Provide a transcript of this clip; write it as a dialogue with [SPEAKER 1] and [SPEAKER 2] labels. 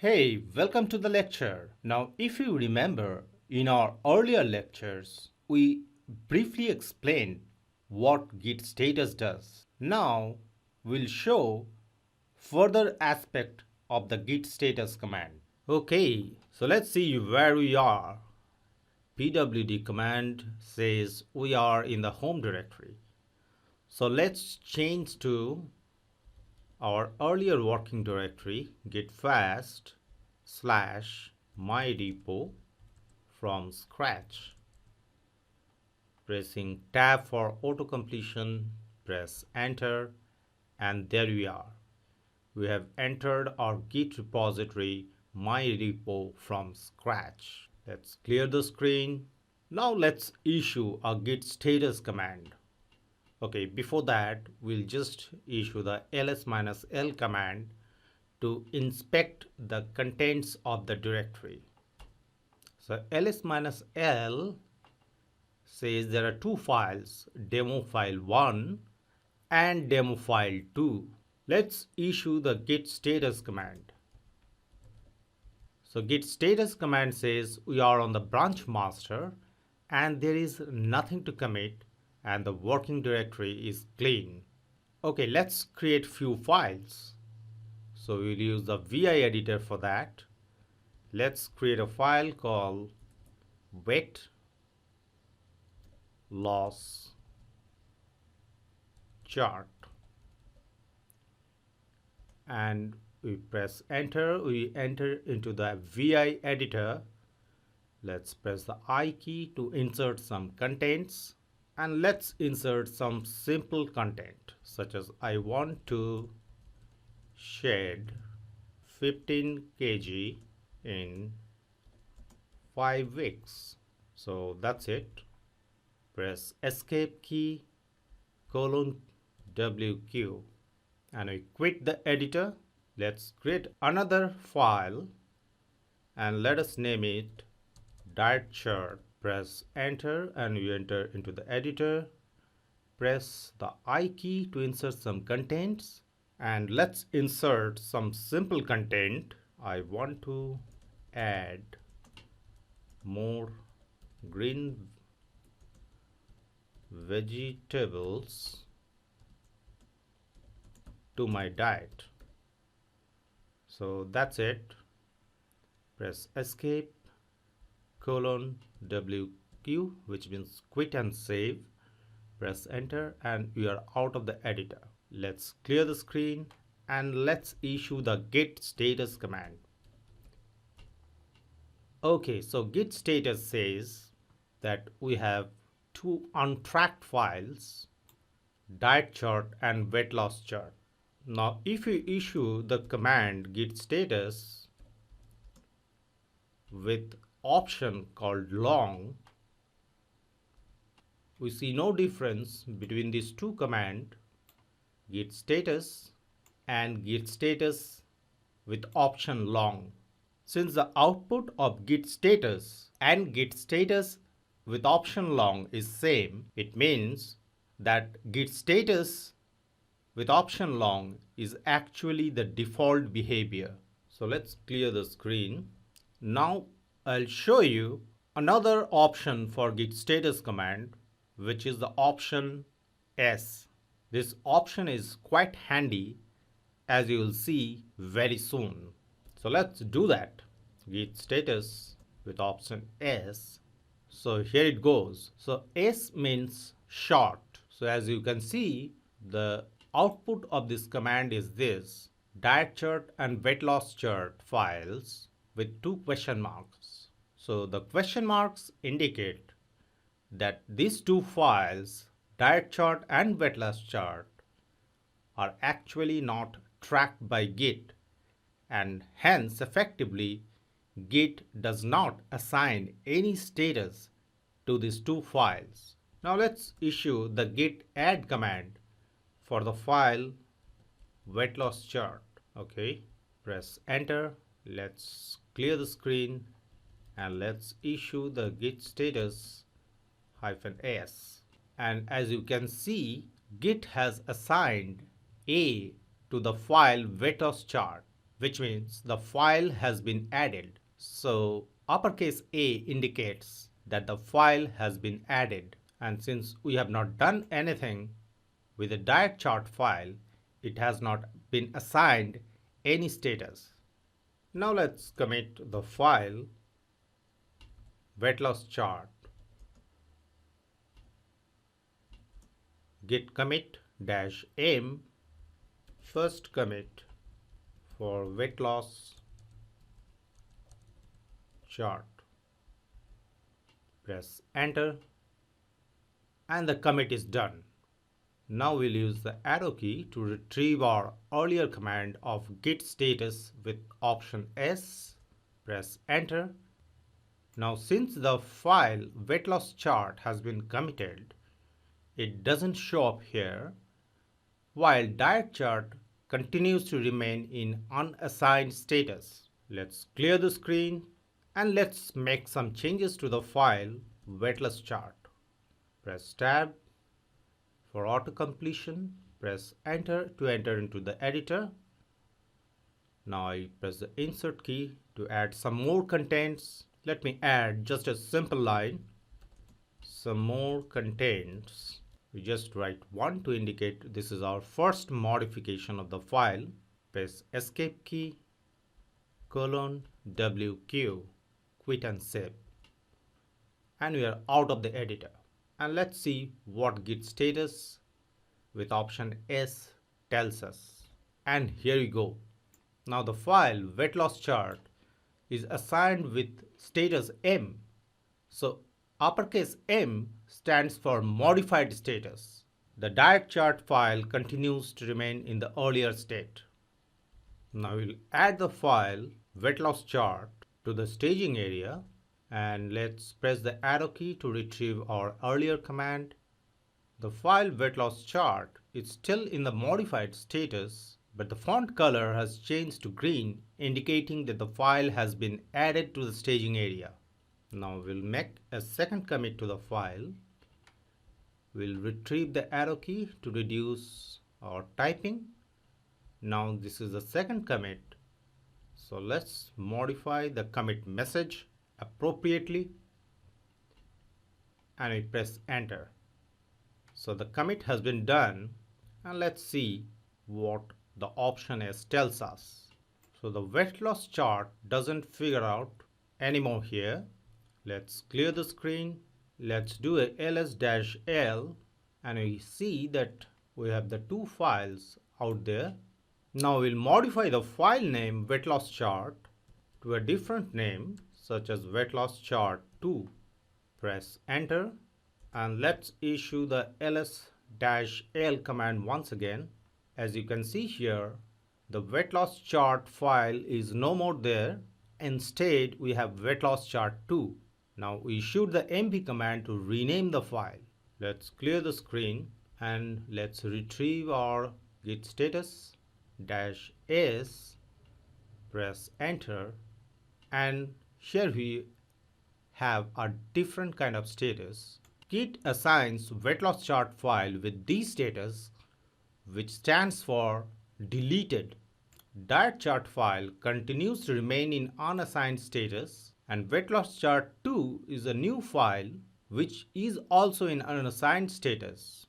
[SPEAKER 1] Hey, welcome to the lecture. Now, if you remember, in our earlier lectures, we briefly explained what git status does. Now, we'll show further aspect of the git status command. Okay, so let's see where we are. pwd command says we are in the home directory. So let's change to our earlier working directory, git fast / my repo from scratch. Pressing tab for auto completion, press enter, and there we are. We have entered our git repository my repo from scratch. Let's clear the screen. Now let's issue a git status command. Okay, before that, we'll just issue the ls-l command to inspect the contents of the directory. So ls-l says there are two files, demo file 1 and demo file 2. Let's issue the git status command. So git status command says we are on the branch master and there is nothing to commit and the working directory is clean. Okay, let's create few files. So we'll use the VI editor for that. Let's create a file called wet loss chart and we press enter. We enter into the VI editor. Let's press the I key to insert some contents. And let's insert some simple content such as I want to shed 15 kg in 5 weeks. So that's it. Press escape key :WQ and we quit the editor. Let's create another file and let us name it diet chart. Press enter and we enter into the editor. Press the I key to insert some contents and let's insert some simple content. I want to add more green vegetables to my diet. So that's it. Press escape :WQ, which means quit and save. Press enter and we are out of the editor. Let's clear the screen and let's issue the git status command. Okay, so git status says that we have two untracked files, diet chart and weight loss chart. Now if we issue the command git status with option called long, we see no difference between these two commands, git status and git status with option long. Since the output of git status and git status with option long is same, it means that git status with option long is actually the default behavior. So let's clear the screen. Now I'll show you another option for git status command, which is the option S. This option is quite handy, as you will see very soon. So let's do that. Git status with option S. So here it goes. So S means short. So as you can see, the output of this command is this: diet chart and weight loss chart files with 2 question marks. So the question marks indicate that these 2 files, diet chart and weight loss chart, are actually not tracked by Git, and hence effectively Git does not assign any status to these 2 files. Now let's issue the git add command for the file weight loss chart. Okay, press enter. Let's clear the screen and let's issue the git status -s. And as you can see, Git has assigned A to the file weight loss chart. which means the file has been added. So uppercase A indicates that the file has been added, and since we have not done anything with the diet chart file, it has not been assigned any status. Now let's commit the file weight loss chart. Git commit -m first commit for weight loss chart. Press enter and the commit is done. Now we'll use the arrow key to retrieve our earlier command of git status with option S. Press enter. Now since the file weight loss chart has been committed, it doesn't show up here, while diet chart continues to remain in unassigned status. Let's clear the screen and let's make some changes to the file weight loss chart. Press tab for auto completion. Press enter to enter into the editor. Now I press the insert key to add some more contents. Let me add just a simple line. Some more contents. We just write 1 to indicate this is our first modification of the file. Press escape key, :WQ, quit and save. And we are out of the editor. And let's see what git status with option S tells us. And here we go. Now the file weight loss chart is assigned with status M. So uppercase M stands for modified status. The diet chart file continues to remain in the earlier state. Now we'll add the file weight loss chart to the staging area, and let's press the arrow key to retrieve our earlier command. The file weight loss chart is still in the modified status, but the font color has changed to green, indicating that the file has been added to the staging area. Now we'll make a second commit to the file. We'll retrieve the arrow key to reduce our typing. Now this is the second commit. So let's modify the commit message appropriately and we press enter. So the commit has been done, and let's see what the option S tells us. So the weight loss chart doesn't figure out anymore here. Let's clear the screen. Let's do a ls-l and we see that we have the two files out there. Now we'll modify the file name weight loss chart to a different name such as weight loss chart 2. Press enter and let's issue the ls-l command once again. As you can see here, the weight loss chart file is no more there. Instead, we have weight loss chart 2. Now we issued the mp command to rename the file. Let's clear the screen and let's retrieve our git status -s. Press enter and here we have a different kind of status. Git assigns weight loss chart file with D status, which stands for deleted. Diet chart file continues to remain in unassigned status, and weight loss chart 2 is a new file which is also in unassigned status.